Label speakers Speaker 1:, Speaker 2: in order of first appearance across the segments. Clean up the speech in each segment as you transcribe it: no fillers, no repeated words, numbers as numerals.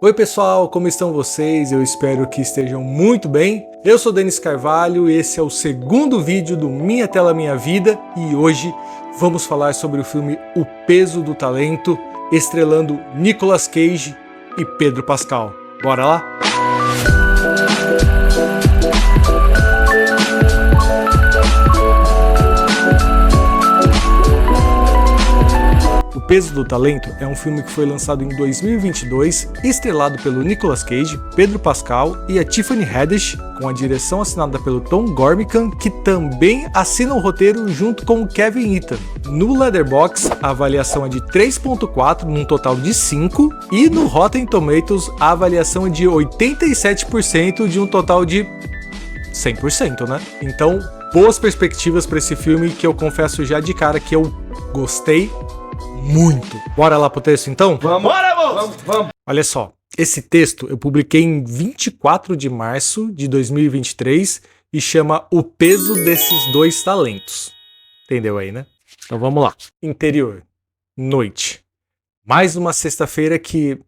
Speaker 1: Oi pessoal, como estão vocês? Eu espero que estejam muito bem. Eu sou Denis Carvalho e esse é o segundo vídeo do Minha Tela Minha Vida e hoje vamos falar sobre o filme O Peso do Talento, estrelando Nicolas Cage e Pedro Pascal. Bora lá? O Peso do Talento é um filme que foi lançado em 2022, estrelado pelo Nicolas Cage, Pedro Pascal e a Tiffany Haddish, com a direção assinada pelo Tom Gormican, que também assina o roteiro junto com o Kevin Eaton. No Letterboxd, a avaliação é de 3.4 num total de 5, e no Rotten Tomatoes a avaliação é de 87% de um total de 100%, né? Então, boas perspectivas para esse filme que eu confesso já de cara que eu gostei muito. Bora lá pro texto então?
Speaker 2: Vamos! Bora, vamos!
Speaker 1: Olha só, esse texto eu publiquei em 24 de março de 2023 e chama O Peso desses Dois Talentos. Entendeu aí, né? Então vamos lá. Interior. Noite. Mais uma sexta-feira que,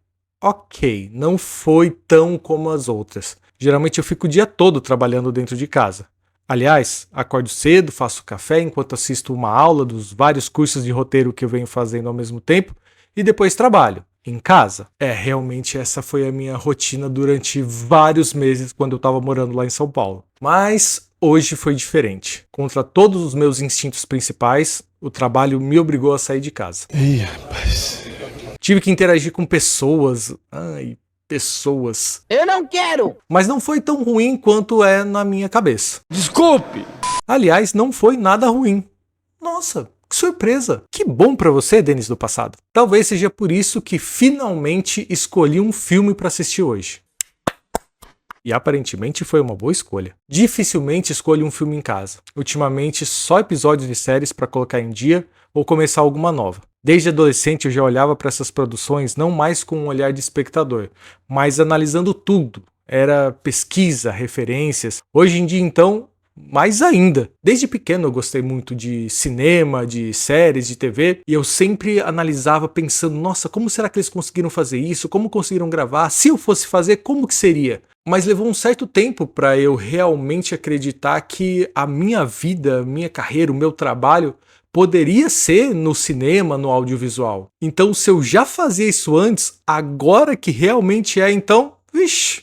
Speaker 1: ok, não foi tão como as outras. Geralmente eu fico o dia todo trabalhando dentro de casa. Aliás, acordo cedo, faço café enquanto assisto uma aula dos vários cursos de roteiro que eu venho fazendo ao mesmo tempo e depois trabalho em casa. Realmente essa foi a minha rotina durante vários meses quando eu estava morando lá em São Paulo. Mas hoje foi diferente. Contra todos os meus instintos principais, o trabalho me obrigou a sair de casa.
Speaker 2: Ih, rapaz.
Speaker 1: Tive que interagir com pessoas. Pessoas.
Speaker 3: Eu não quero!
Speaker 1: Mas não foi tão ruim quanto é na minha cabeça.
Speaker 2: Desculpe!
Speaker 1: Aliás, não foi nada ruim. Nossa, que surpresa! Que bom pra você, Denis do passado. Talvez seja por isso que finalmente escolhi um filme pra assistir hoje. E aparentemente foi uma boa escolha. Dificilmente escolho um filme em casa. Ultimamente só episódios de séries pra colocar em dia ou começar alguma nova. Desde adolescente eu já olhava para essas produções não mais com um olhar de espectador, mas analisando tudo. Era pesquisa, referências. Hoje em dia, então, mais ainda. Desde pequeno eu gostei muito de cinema, de séries, de TV, e eu sempre analisava pensando, nossa, como será que eles conseguiram fazer isso? Como conseguiram gravar? Se eu fosse fazer, como que seria? Mas levou um certo tempo para eu realmente acreditar que a minha vida, minha carreira, o meu trabalho poderia ser no cinema, no audiovisual. Então, se eu já fazia isso antes, agora que realmente é, então, vixi,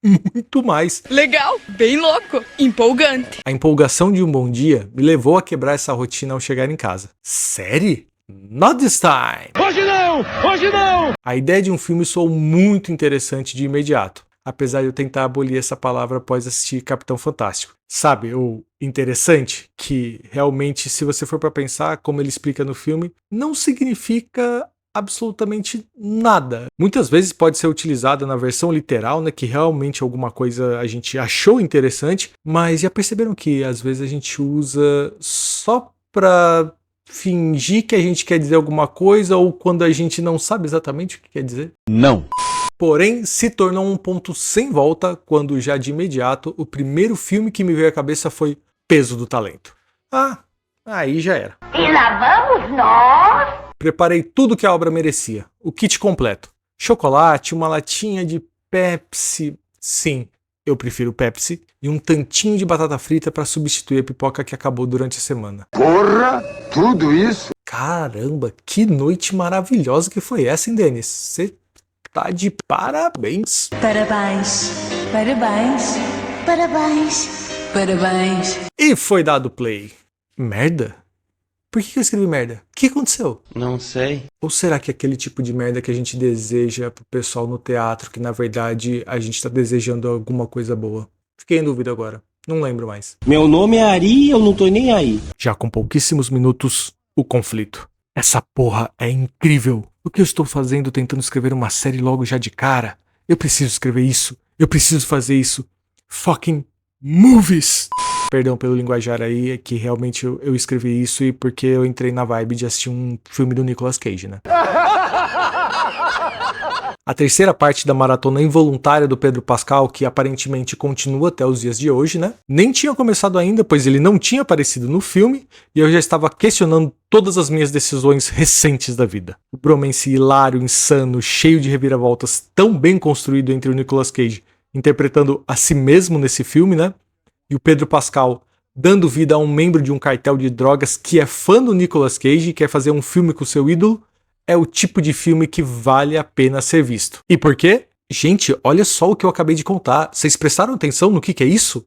Speaker 1: muito mais.
Speaker 4: Legal, bem louco, empolgante.
Speaker 1: A empolgação de um bom dia me levou a quebrar essa rotina ao chegar em casa. Sério? Not this time!
Speaker 2: Hoje não! Hoje não!
Speaker 1: A ideia de um filme soou muito interessante de imediato, apesar de eu tentar abolir essa palavra após assistir Capitão Fantástico. Sabe, o interessante que realmente, se você for para pensar, como ele explica no filme, não significa absolutamente nada. Muitas vezes pode ser utilizada na versão literal, né, que realmente alguma coisa a gente achou interessante, mas já perceberam que às vezes a gente usa só para fingir que a gente quer dizer alguma coisa ou quando a gente não sabe exatamente o que quer dizer?
Speaker 2: Não.
Speaker 1: Porém, se tornou um ponto sem volta quando já de imediato o primeiro filme que me veio à cabeça foi Peso do Talento. Aí já era.
Speaker 3: E lá vamos nós!
Speaker 1: Preparei tudo que a obra merecia, o kit completo. Chocolate, uma latinha de Pepsi, sim, eu prefiro Pepsi, e um tantinho de batata frita para substituir a pipoca que acabou durante a semana.
Speaker 5: Porra, tudo isso?
Speaker 1: Caramba, que noite maravilhosa que foi essa, hein, Denis? Você tá de parabéns.
Speaker 6: Parabéns, parabéns, parabéns, parabéns.
Speaker 1: E foi dado play. Merda? Por que eu escrevi merda? O que aconteceu?
Speaker 2: Não sei.
Speaker 1: Ou será que é aquele tipo de merda que a gente deseja pro pessoal no teatro, que na verdade a gente tá desejando alguma coisa boa? Fiquei em dúvida agora. Não lembro mais.
Speaker 2: Meu nome é Ari e eu não tô nem aí.
Speaker 1: Já com pouquíssimos minutos, o conflito. Essa porra é incrível. O que eu estou fazendo tentando escrever uma série logo já de cara? Eu preciso escrever isso. Eu preciso fazer isso. Fucking movies! Perdão pelo linguajar aí, é que realmente eu escrevi isso e porque eu entrei na vibe de assistir um filme do Nicolas Cage, né? A terceira parte da maratona involuntária do Pedro Pascal, que aparentemente continua até os dias de hoje, né? Nem tinha começado ainda, pois ele não tinha aparecido no filme, e eu já estava questionando todas as minhas decisões recentes da vida. O bromance hilário, insano, cheio de reviravoltas, tão bem construído entre o Nicolas Cage, interpretando a si mesmo nesse filme, né? E o Pedro Pascal dando vida a um membro de um cartel de drogas que é fã do Nicolas Cage e quer fazer um filme com seu ídolo, é o tipo de filme que vale a pena ser visto. E por quê? Gente, olha só o que eu acabei de contar. Vocês prestaram atenção no que é isso?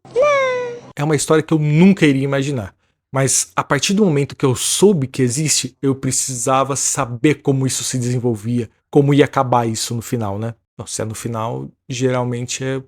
Speaker 1: É uma história que eu nunca iria imaginar. Mas a partir do momento que eu soube que existe, eu precisava saber como isso se desenvolvia, como ia acabar isso no final, né? Não, se é no final, geralmente é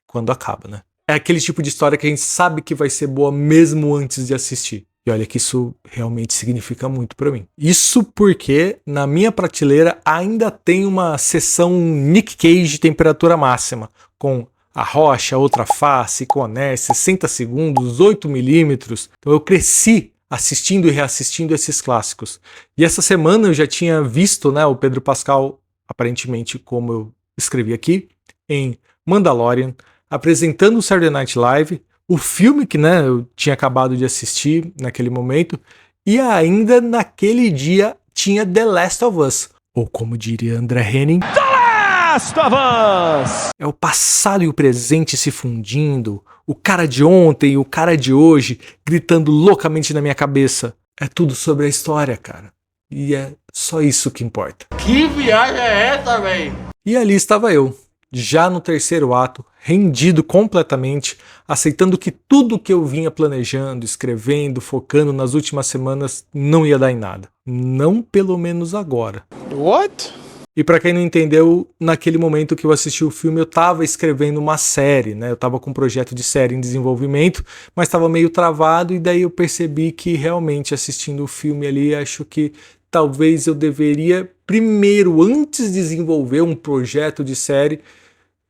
Speaker 1: quando acaba, né? É aquele tipo de história que a gente sabe que vai ser boa mesmo antes de assistir. E olha que isso realmente significa muito pra mim. Isso porque na minha prateleira ainda tem uma sessão Nick Cage temperatura máxima, com A Rocha, Outra Face, Conner, 60 segundos, 8mm. Então eu cresci assistindo e reassistindo esses clássicos. E essa semana eu já tinha visto, né, o Pedro Pascal, aparentemente como eu escrevi aqui, em Mandalorian, apresentando o Saturday Night Live, o filme que, né, eu tinha acabado de assistir naquele momento, e ainda naquele dia tinha The Last of Us, ou como diria André Henning, The Last of Us! É o passado e o presente se fundindo, o cara de ontem e o cara de hoje gritando loucamente na minha cabeça. É tudo sobre a história, cara. E é só isso que importa.
Speaker 2: Que viagem é essa, velho?
Speaker 1: E ali estava eu, já no terceiro ato, rendido completamente, aceitando que tudo que eu vinha planejando, escrevendo, focando nas últimas semanas não ia dar em nada. Não pelo menos agora.
Speaker 2: What?
Speaker 1: E pra quem não entendeu, naquele momento que eu assisti o filme, eu tava escrevendo uma série, né? Eu tava com um projeto de série em desenvolvimento, mas tava meio travado, e daí eu percebi que realmente assistindo o filme ali, acho que talvez eu deveria, primeiro, antes de desenvolver um projeto de série,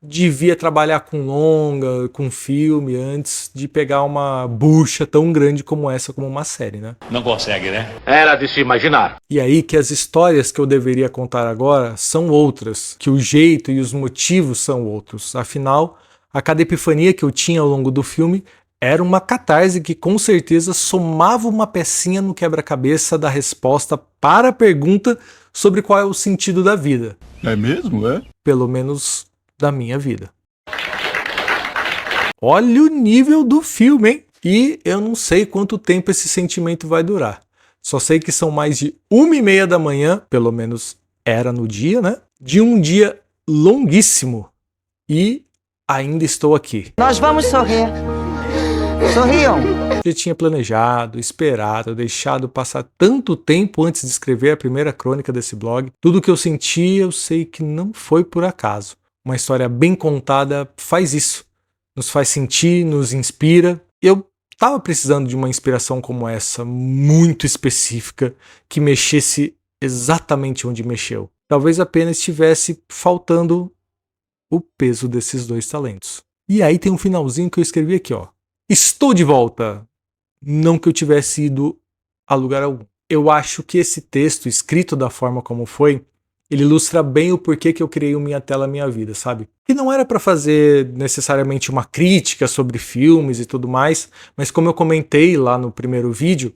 Speaker 1: devia trabalhar com longa, com filme, antes de pegar uma bucha tão grande como essa, como uma série, né?
Speaker 2: Não consegue, né?
Speaker 5: Era de se imaginar.
Speaker 1: E aí que as histórias que eu deveria contar agora são outras, que o jeito e os motivos são outros. Afinal, a cada epifania que eu tinha ao longo do filme era uma catarse que com certeza somava uma pecinha no quebra-cabeça da resposta para a pergunta sobre qual é o sentido da vida.
Speaker 5: É mesmo, é?
Speaker 1: Pelo menos da minha vida. Olha o nível do filme, hein? E eu não sei quanto tempo esse sentimento vai durar. Só sei que são mais de 1h30 da manhã, pelo menos era no dia, né? De um dia longuíssimo. E ainda estou aqui.
Speaker 3: Nós vamos sorrir. Sorriam.
Speaker 1: Já tinha planejado, esperado, deixado passar tanto tempo antes de escrever a primeira crônica desse blog. Tudo que eu senti, eu sei que não foi por acaso. Uma história bem contada faz isso. Nos faz sentir, nos inspira. Eu estava precisando de uma inspiração como essa, muito específica, que mexesse exatamente onde mexeu. Talvez apenas estivesse faltando o peso desses dois talentos. E aí tem um finalzinho que eu escrevi aqui, ó. Estou de volta! Não que eu tivesse ido a lugar algum. Eu acho que esse texto, escrito da forma como foi, ele ilustra bem o porquê que eu criei o Minha Tela Minha Vida, sabe? Que não era para fazer necessariamente uma crítica sobre filmes e tudo mais, mas como eu comentei lá no primeiro vídeo,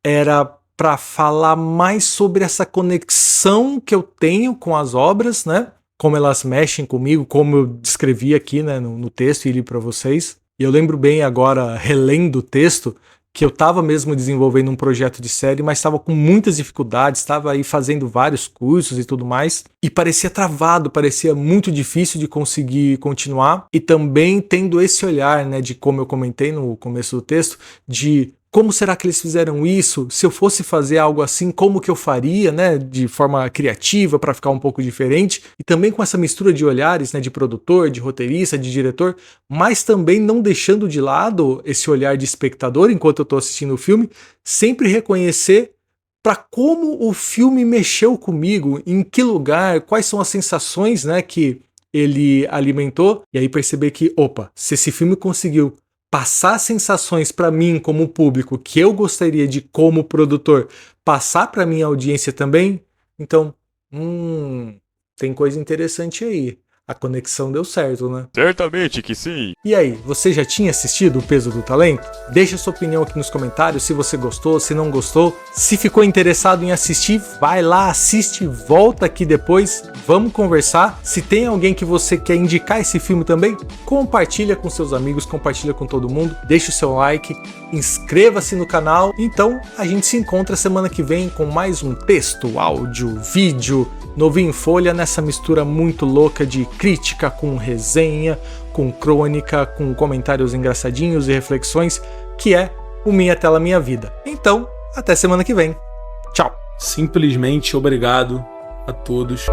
Speaker 1: era para falar mais sobre essa conexão que eu tenho com as obras, né? Como elas mexem comigo, como eu descrevi aqui, né, no texto e li para vocês. E eu lembro bem agora, relendo o texto, que eu estava mesmo desenvolvendo um projeto de série, mas estava com muitas dificuldades, estava aí fazendo vários cursos e tudo mais, e parecia travado, parecia muito difícil de conseguir continuar, e também tendo esse olhar, né, de como eu comentei no começo do texto, de como será que eles fizeram isso? Se eu fosse fazer algo assim, como que eu faria, né, de forma criativa para ficar um pouco diferente? E também com essa mistura de olhares, né, de produtor, de roteirista, de diretor, mas também não deixando de lado esse olhar de espectador enquanto eu estou assistindo o filme, sempre reconhecer para como o filme mexeu comigo, em que lugar, quais são as sensações, né, que ele alimentou, e aí perceber que, opa, se esse filme conseguiu passar sensações para mim como público que eu gostaria de, como produtor, passar para minha audiência também, então, tem coisa interessante aí. A conexão deu certo, né?
Speaker 5: Certamente que sim.
Speaker 1: E aí, você já tinha assistido O Peso do Talento? Deixa sua opinião aqui nos comentários, se você gostou, se não gostou. Se ficou interessado em assistir, vai lá, assiste, volta aqui depois, vamos conversar. Se tem alguém que você quer indicar esse filme também, compartilha com seus amigos, compartilha com todo mundo, deixa o seu like, inscreva-se no canal. Então, a gente se encontra semana que vem com mais um texto, áudio, vídeo, novinho em folha, nessa mistura muito louca de crítica com resenha, com crônica, com comentários engraçadinhos e reflexões, que é o Minha Tela Minha Vida. Então, até semana que vem. Tchau!
Speaker 7: Simplesmente obrigado a todos.